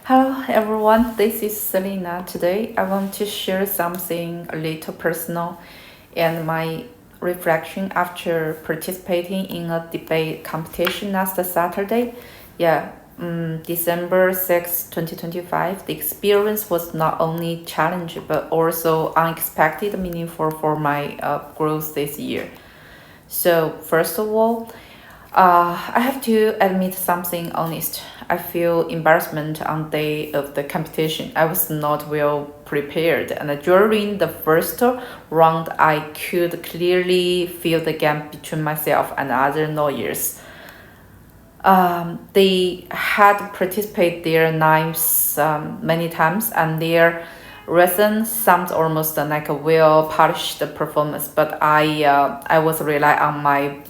Hello everyone, this is Selena. Today I want to share something a little personal and my reflection after participating in a debate competition last Saturday. December 6, 2025. The experience was not only challenging but also unexpected meaningful for my growth this year. So, first of all, I have to admit something honest. I feel embarrassment on the day of the competition. I was not well prepared, and during the first round, I could clearly feel the gap between myself and other lawyers. They had participated their names many times, and their reason sounds almost like a well polished performance. But I was rely on my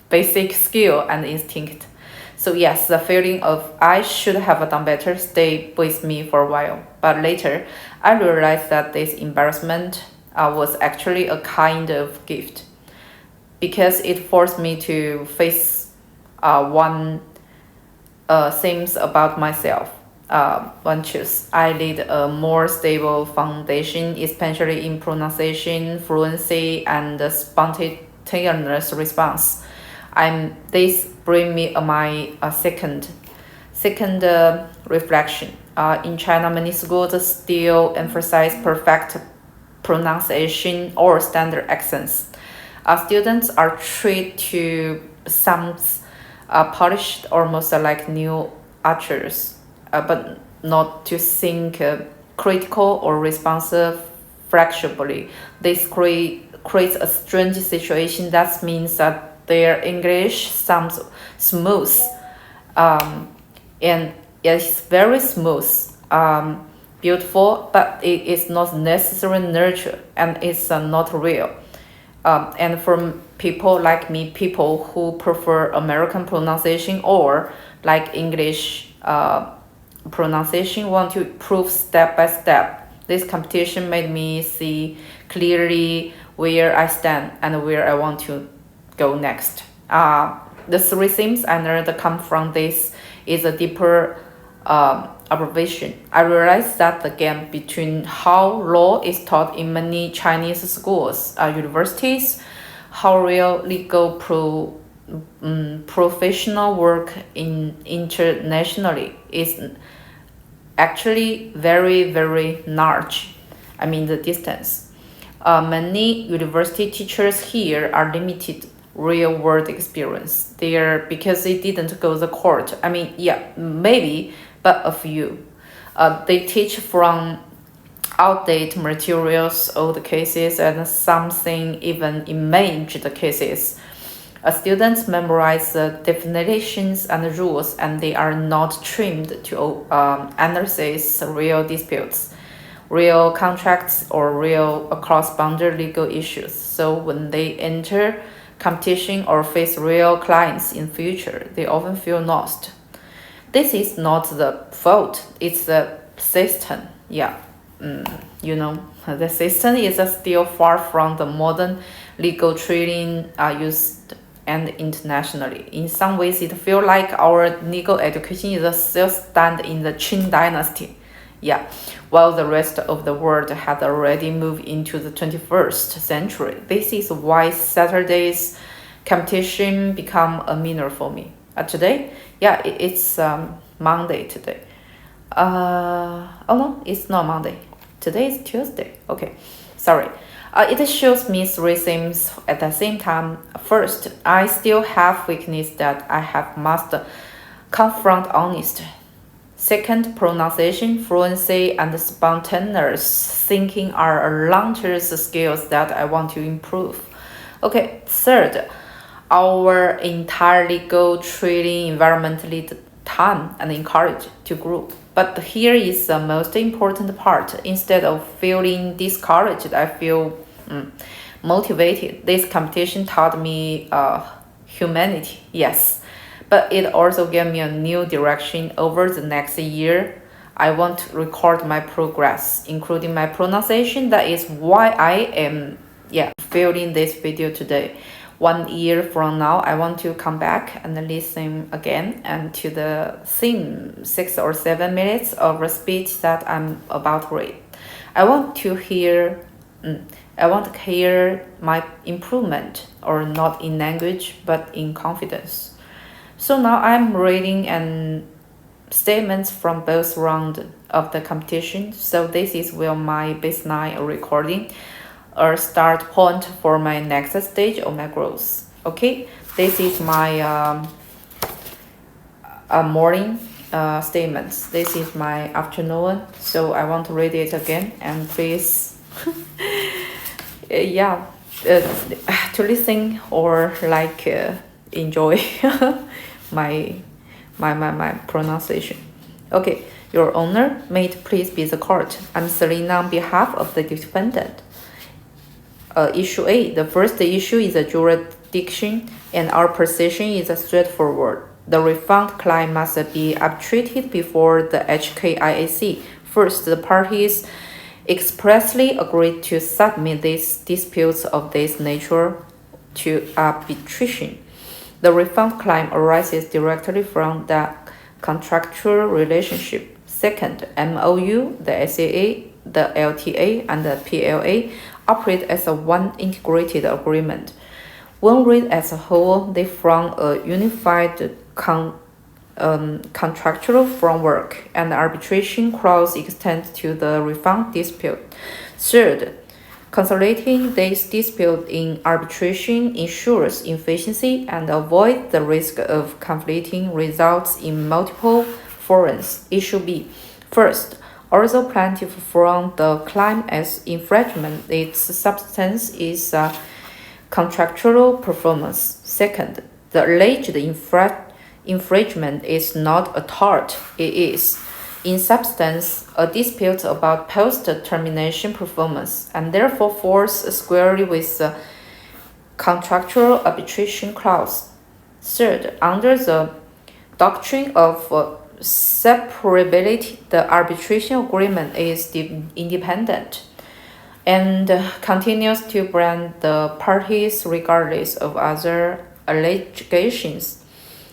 basic skill and instinct. So yes, the feeling of I should have done better stayed with me for a while. But later, I realized that this embarrassment was actually a kind of gift because it forced me to face one things about myself. One choose. I need a more stable foundation, especially in pronunciation, fluency, and spontaneous response. This bring me my second reflection. In China, many schools still emphasize perfect pronunciation or standard accents. Students are treated to some polished, almost like new archers, but not to think critical or responsive flexibly. This creates a strange situation that means that their English sounds smooth, um, and it's very smooth, beautiful, but it is not necessarily nurture and it's not real. And from people like me, people who prefer American pronunciation or like English pronunciation, want to prove step by step. This competition made me see clearly where I stand and where I want to go next. The three themes I learned come from this is a deeper observation. I realized that the gap between how law is taught in many Chinese schools, universities, how real professional work internationally is actually very, very large. I mean, the distance. Many university teachers here are limited real world experience. They are because they didn't go to the court. I mean, yeah, maybe, but a few. They teach from outdated materials, old cases, and something even imaged cases. Students memorize the definitions and rules, and they are not trained to analyze real disputes, real contracts, or real cross-boundary legal issues. So when they enter competition or face real clients in future, they often feel lost. This is not the fault, it's the system. The system is still far from the modern legal training used and internationally. In some ways, it feels like our legal education is still stand in the Qing dynasty. While the rest of the world had already moved into the 21st century. This is why Saturday's competition become a minor for me. Today, it's Monday today. Oh no, it's not Monday. Today is Tuesday. Okay, sorry. It shows me three things at the same time. First, I still have weakness that I have must confront honest. Second, pronunciation, fluency, and spontaneous thinking are launchers skills that I want to improve. Okay, third, our entire legal trading environment need time and encourage to grow. But here is the most important part. Instead of feeling discouraged, I feel motivated. This competition taught me humanity, yes, but it also gave me a new direction over the next year. I want to record my progress, including my pronunciation. That is why I am filming this video today. 1 year from now, I want to come back and listen again and to the same 6 or 7 minutes of a speech that I'm about to read. I want to hear I want to hear my improvement, or not in language but in confidence. So now I'm reading and statements from both rounds of the competition. So this is where my baseline recording, a start point for my next stage of my growth. Okay, this is my morning statements. This is my afternoon. So I want to read it again, and please, yeah, to listen or enjoy my pronunciation. Okay, Your Honor, may it please be the court. I'm Selena on behalf of the defendant. Issue A. The first issue is a jurisdiction, and our position is straightforward. The refund claim must be arbitrated before the HKIAC. First, the parties expressly agreed to submit these disputes of this nature to arbitration. The refund claim arises directly from the contractual relationship. Second, MOU, the SAA, the LTA, and the PLA operate as a one integrated agreement. When read as a whole, they form a unified contractual framework, and the arbitration clause extends to the refund dispute. Third, consolidating this dispute in arbitration ensures efficiency and avoids the risk of conflicting results in multiple forums. Issue B. First, although plaintiff framed the claim as infringement, its substance is contractual performance. Second, the alleged infringement is not a tort. It is, in substance, a dispute about post-termination performance, and therefore falls squarely with the contractual arbitration clause. Third, under the doctrine of separability, the arbitration agreement is independent and continues to bind the parties regardless of other allegations.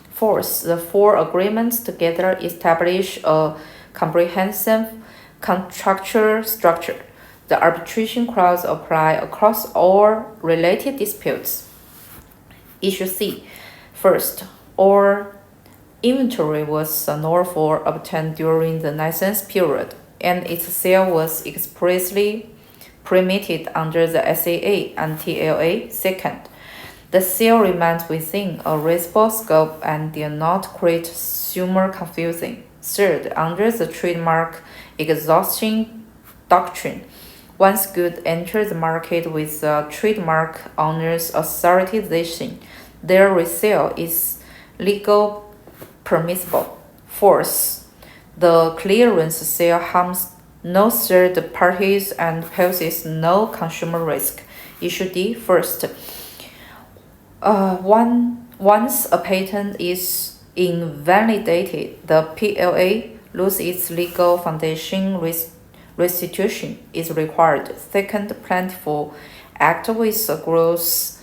Fourth, the four agreements together establish a comprehensive contractual structure. The arbitration clause applies across all related disputes. Issue C. First, all inventory was lawfully obtained during the license period, and its sale was expressly permitted under the SAA and TLA. Second, the sale remains within a reasonable scope and did not create consumer confusion. Third, under the trademark exhaustion doctrine, once goods enter the market with the trademark owner's authorization, their resale is legal permissible. Fourth, the clearance sale harms no third parties and poses no consumer risk. Issue D. First, once a patent is invalidated, the PLA loses its legal foundation. Restitution is required. Second, plaintiff act with gross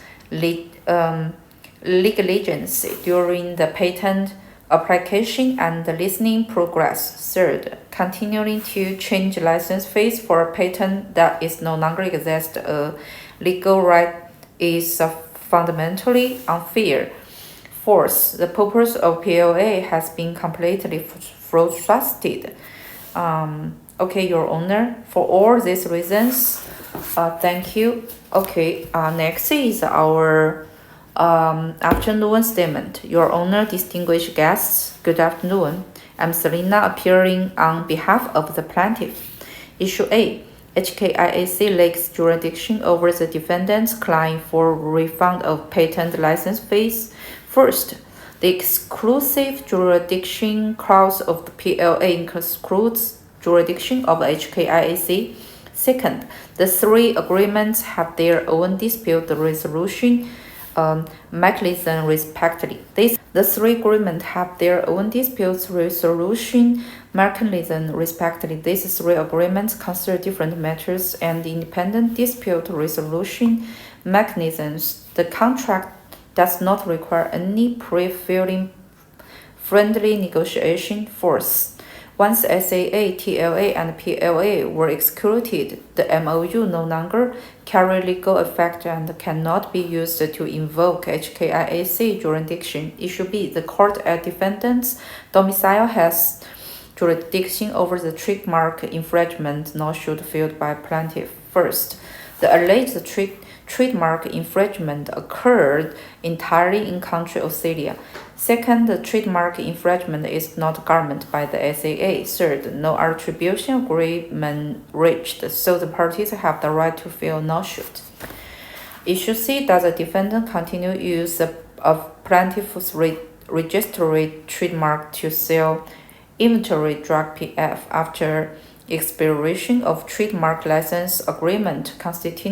negligence during the patent application and listening progress. Third, continuing to change license fees for a patent that is no longer exists a legal right is fundamentally unfair. Fourth, the purpose of PLA has been completely frustrated. Okay, Your Honor, for all these reasons, thank you. Okay, next is our afternoon statement. Your Honor, distinguished guests, good afternoon. I'm Selena, appearing on behalf of the plaintiff. Issue A. HKIAC lacks jurisdiction over the defendant's claim for refund of patent license fees. First, the exclusive jurisdiction clause of the PLA excludes jurisdiction of HKIAC. Second, the three agreements have their own dispute resolution mechanism respectively. The three agreements have their own dispute resolution mechanism respectively. These three agreements consider different matters and independent dispute resolution mechanisms. The contract does not require any pre-filling friendly negotiation force. Once SAA, TLA, and PLA were executed, the MOU no longer carry legal effect and cannot be used to invoke HKIAC jurisdiction. Issue B. The court at defendant's domicile has jurisdiction over the trademark infringement lawsuit filed by plaintiff. First, the alleged trademark infringement occurred entirely in country Australia. Second, the trademark infringement is not governed by the SAA. Third, no attribution agreement reached, so the parties have the right to file lawsuit. Issue C. Does the defendant continue use of plaintiff's registered trademark to sell inventory drug PF after expiration of trademark license agreement constitute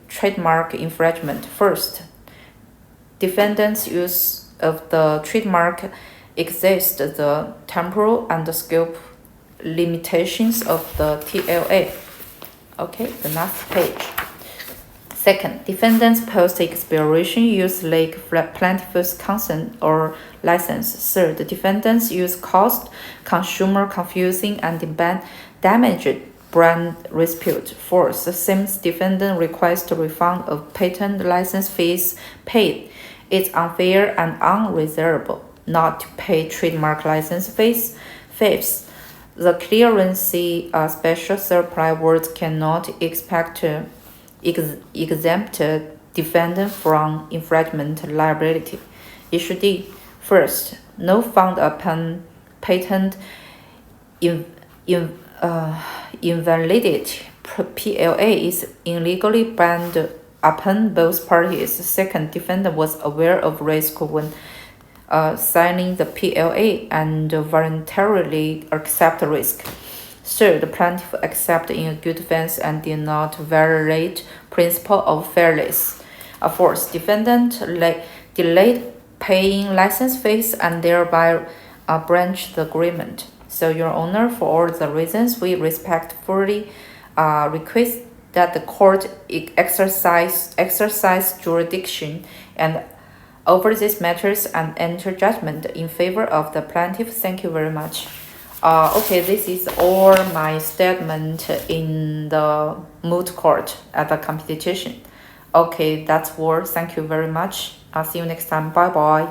trademark infringement. First, defendant's use of the trademark exceeds the temporal and scope limitations of the TLA. Okay, the next page. Second, defendant's post-expiration use lack plaintiff's consent or license. Third, defendant's use caused consumer confusing and damaged brand repute. Fourth, since defendant requests a refund of patent license fees paid, it's unfair and unreasonable not to pay trademark license fees. Fifth, the clearance special supply words cannot expect to exempt defendant from infringement liability. Issue D. First, no fund upon patent invalidity. PLA is illegally banned upon both parties. Second, defendant was aware of risk when signing the PLA and voluntarily accept risk. Third, the plaintiff accepted in good faith and did not violate principle of fairness. Fourth, defendant delayed paying license fees and thereby breached the agreement. So, Your Honor, for all the reasons, we respectfully request that the court exercise jurisdiction and over these matters and enter judgment in favor of the plaintiff. Thank you very much. Okay, this is all my statement in the moot court at the competition. Okay, that's all. Thank you very much. I'll see you next time. Bye bye.